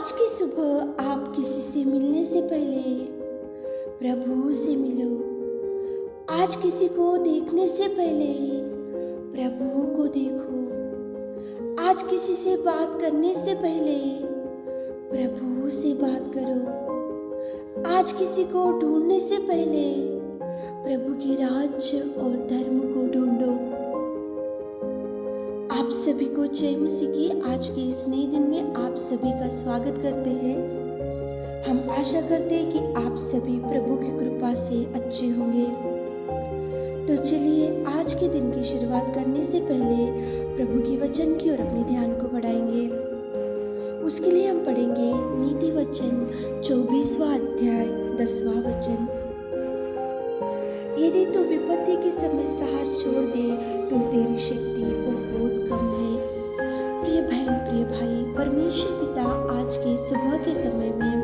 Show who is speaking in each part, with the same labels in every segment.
Speaker 1: आज की सुबह आप किसी से मिलने से पहले प्रभु से मिलो। आज किसी को देखने से पहले प्रभु को देखो। आज किसी से बात करने से पहले प्रभु से बात करो। आज किसी को ढूंढने से पहले प्रभु के राज्य और धर्म को ढूंढो। आप सभी को जय मसीह की आज के इस नए दिन में आप सभी का स्वागत करते हैं। हम आशा करते हैं कि आप सभी प्रभु की कृपा से अच्छे होंगे। तो चलिए आज के दिन की शुरुआत करने से पहले प्रभु के वचन की ओर अपने ध्यान को बढ़ाएंगे। उसके लिए हम पढ़ेंगे नीति वचन 24वां अध्याय 10वां वचन। यदि तू विपत्ति के समय साहस छोड़ दे तो तेरी शक्ति बहुत कम है। प्रिय बहन प्रिय भाई, परमेश्वर पिता आज के सुबह के समय में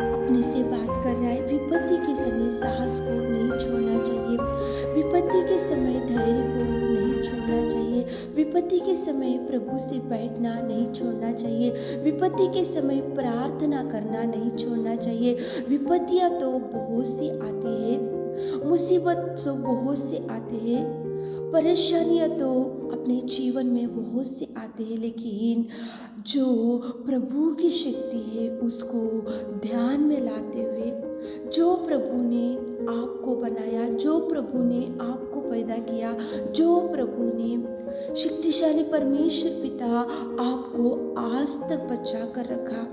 Speaker 1: अपने से बात कर रहा है। विपत्ति के समय साहस को नहीं छोड़ना चाहिए। विपत्ति के समय धैर्य को नहीं छोड़ना चाहिए। विपत्ति के समय प्रभु से बैठना नहीं छोड़ना चाहिए। विपत्ति के समय प्रार्थना करना नहीं छोड़ना चाहिए। विपत्तियां तो बहुत सी आती है, मुसीबत तो बहुत से आते हैं, परेशानियां तो अपने जीवन में बहुत से आते हैं, लेकिन जो प्रभु की शक्ति है उसको ध्यान में लाते हुए, जो प्रभु ने आपको बनाया, जो प्रभु ने आपको पैदा किया, जो प्रभु ने शक्तिशाली परमेश्वर पिता आपको आज तक बचा कर रखा,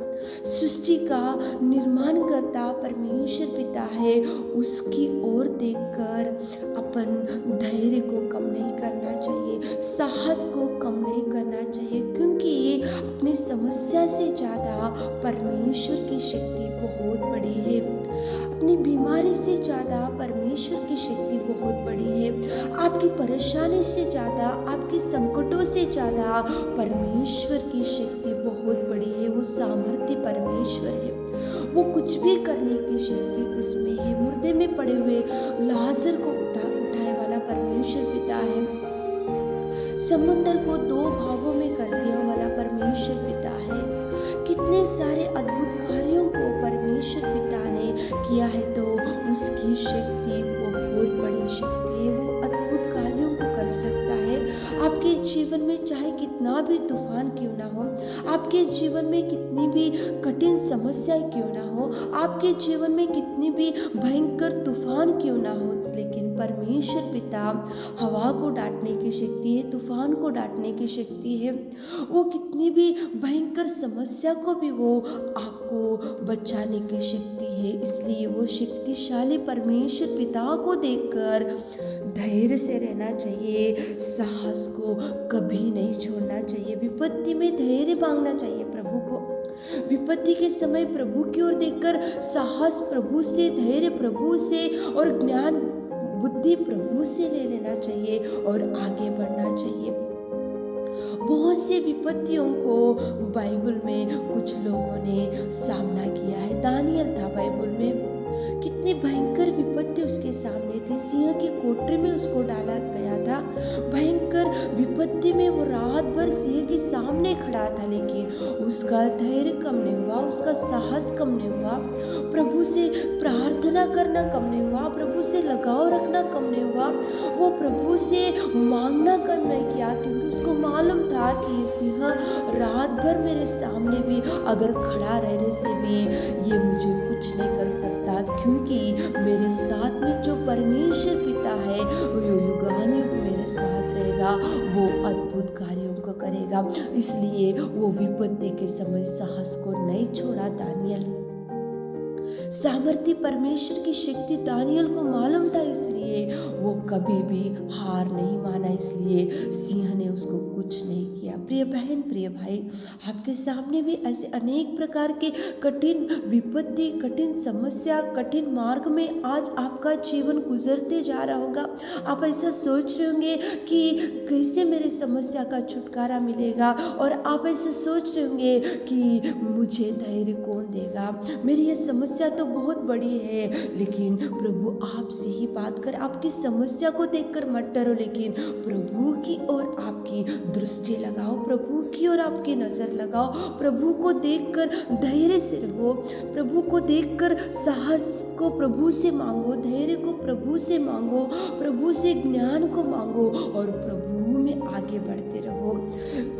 Speaker 1: सृष्टि का निर्माण करता परमेश्वर पिता है, उसकी ओर देखकर अपन धैर्य को कम नहीं करना चाहिए, साहस को कम नहीं करना चाहिए, क्योंकि अपनी समस्या से ज़्यादा परमेश्वर की शक्ति बहुत बड़ी है। अपनी बीमारी से ज़्यादा परमेश्वर की शक्ति बहुत बड़ी है। आपकी परेशानी से ज़्यादा, आपकी संकटों से ज़्यादा परमेश्वर की शक्ति बहुत बड़ी है। वो सामर्थ्य परमेश्वर है, वो कुछ भी करने की शक्ति उसमें है। मुर्दे में पड़े हुए लाजर को उठाए वाला परमेश्वर पिता है। समंदर को 2 भागों में कर दिया वाला परमेश्वर पिता है। कितने सारे अद्भुत कार्यों को परमेश्वर पिता ने किया है, तो उसकी शक्ति बहुत बड़ी शक्ति है। वो अद्भुत कार्यों को कर सकता है। आपके जीवन में चाहे कितना भी तूफान क्यों ना हो, आपके जीवन में कितनी भी कठिन समस्याएं क्यों ना हो, आपके जीवन में कितनी भी भयंकर तूफान क्यों ना हो, लेकिन परमेश्वर पिता हवा को डांटने की शक्ति है, तूफान को डांटने की शक्ति है। वो कितनी भी भयंकर समस्या को भी वो आपको बचाने की शक्ति है। इसलिए वो शक्तिशाली परमेश्वर पिता को देखकर धैर्य से रहना चाहिए, साहस को कभी नहीं छोड़ना चाहिए। विपत्ति में धैर्य मांगना चाहिए प्रभु को। विपत्ति के समय प्रभु की ओर देखकर साहस प्रभु से, धैर्य प्रभु से और ज्ञान बुद्धि प्रभु से ले लेना चाहिए और आगे बढ़ना चाहिए। बहुत से विपत्तियों को बाइबल में कुछ लोगों ने सामना किया है। दानियल था बाइबल में, कितनी भयंकर विपत्ति उसके सामने थी। सिंह की कोठरी में उसको डाला गया था। भयंकर विपत्ति में वो रात भर सिंह के सामने खड़ा था, लेकिन उसका धैर्य कम नहीं हुआ, उसका साहस कम नहीं हुआ, प्रभु से प्रार्थना करना कम नहीं हुआ, प्रभु से लगाव रखना कम नहीं हुआ, वो प्रभु से मांगना कम नहीं किया, क्योंकि उसको मालूम था कि ये सिंह रात भर मेरे सामने भी अगर खड़ा रहने से भी ये मुझे कुछ नहीं कर सकता, क्योंकि मेरे साथ में जो परमेश्वर पिता है वो युगानुयुग मेरे साथ रहेगा, वो अद्भुत कार्यों को करेगा। इसलिए वो विपत्ति के समय साहस को नहीं छोड़ा। दानियल सामर्थ्य परमेश्वर की शक्ति दानियल को मालूम था, इसलिए वो कभी भी हार नहीं माना, इसलिए सिंह ने उसको कुछ नहीं किया। प्रिय बहन प्रिय भाई, आपके सामने भी ऐसे अनेक प्रकार के कठिन विपत्ति, कठिन समस्या, कठिन मार्ग में आज आपका जीवन गुजरते जा रहा होगा। आप ऐसा सोच रहे होंगे कि कैसे मेरी समस्या का छुटकारा मिलेगा, और आप ऐसे सोच रहे होंगे कि मुझे धैर्य कौन देगा, मेरी ये समस्या तो तो बहुत बड़ी है, लेकिन प्रभु आपसे ही बात कर, आपकी समस्या को देखकर मत डरो, लेकिन प्रभु की ओर आपकी दृष्टि लगाओ, प्रभु की ओर आपकी नज़र लगाओ, प्रभु को देखकर धैर्य से रहो, प्रभु को देखकर साहस को प्रभु से मांगो, धैर्य को प्रभु से मांगो, प्रभु से ज्ञान को मांगो और प्रभु में आगे बढ़ते रहो।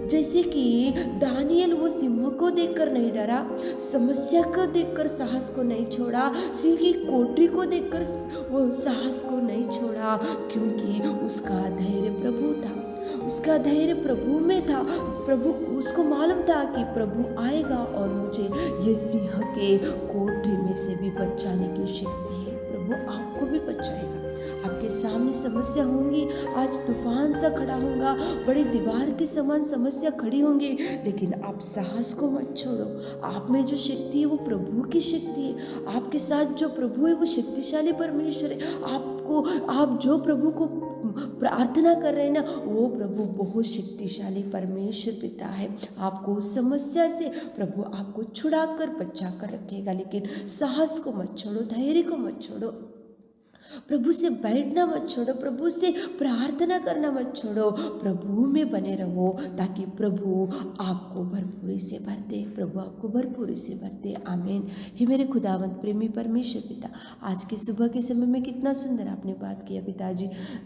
Speaker 1: जैसे कि दानियल वो सिंह को देखकर नहीं डरा, समस्या को देखकर साहस को नहीं छोड़ा, सिंह की कोठरी को देखकर वो साहस को नहीं छोड़ा, क्योंकि उसका धैर्य प्रभु था, उसका धैर्य प्रभु में था। प्रभु उसको मालूम था कि प्रभु आएगा और मुझे ये सिंह के कोठरी में से भी बचाने की शक्ति है। प्रभु आपको भी बचाएगा। आपके सामने समस्या होंगी, आज तूफान सा खड़ा होगा, बड़ी दीवार के समान समस्या खड़ी होंगी, लेकिन आप साहस को मत छोड़ो। आप में जो शक्ति है वो प्रभु की शक्ति है, आपके साथ जो प्रभु है वो शक्तिशाली परमेश्वर है। आप जो प्रभु को प्रार्थना कर रहे हैं ना, वो प्रभु बहुत शक्तिशाली परमेश्वर पिता है। आपको उस समस्या से प्रभु आपको छुड़ा कर बचा कर रखेगा, लेकिन साहस को मत छोड़ो, धैर्य को मत छोड़ो, प्रभु से बैठना मत छोड़ो, प्रभु से प्रार्थना करना मत छोड़ो, प्रभु में बने रहो, ताकि प्रभु आपको भरपूरी से भर दे, प्रभु आपको भरपूरी से भर दे। आमीन। हे मेरे खुदावंत प्रेमी परमेश्वर पिता, आज के सुबह के समय में कितना सुंदर आपने बात किया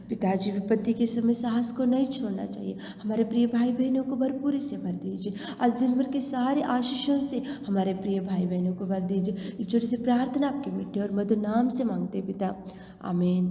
Speaker 1: पिताजी विपत्ति के समय साहस को नहीं छोड़ना चाहिए। हमारे प्रिय भाई बहनों को भरपूरी से भर दीजिए, आज दिन भर के सारे आशीषों से हमारे प्रिय भाई बहनों को भर दीजिए। इस छोटी सी प्रार्थना आपके मिट्टे और मधुर नाम से मांगते पिता, आमीन।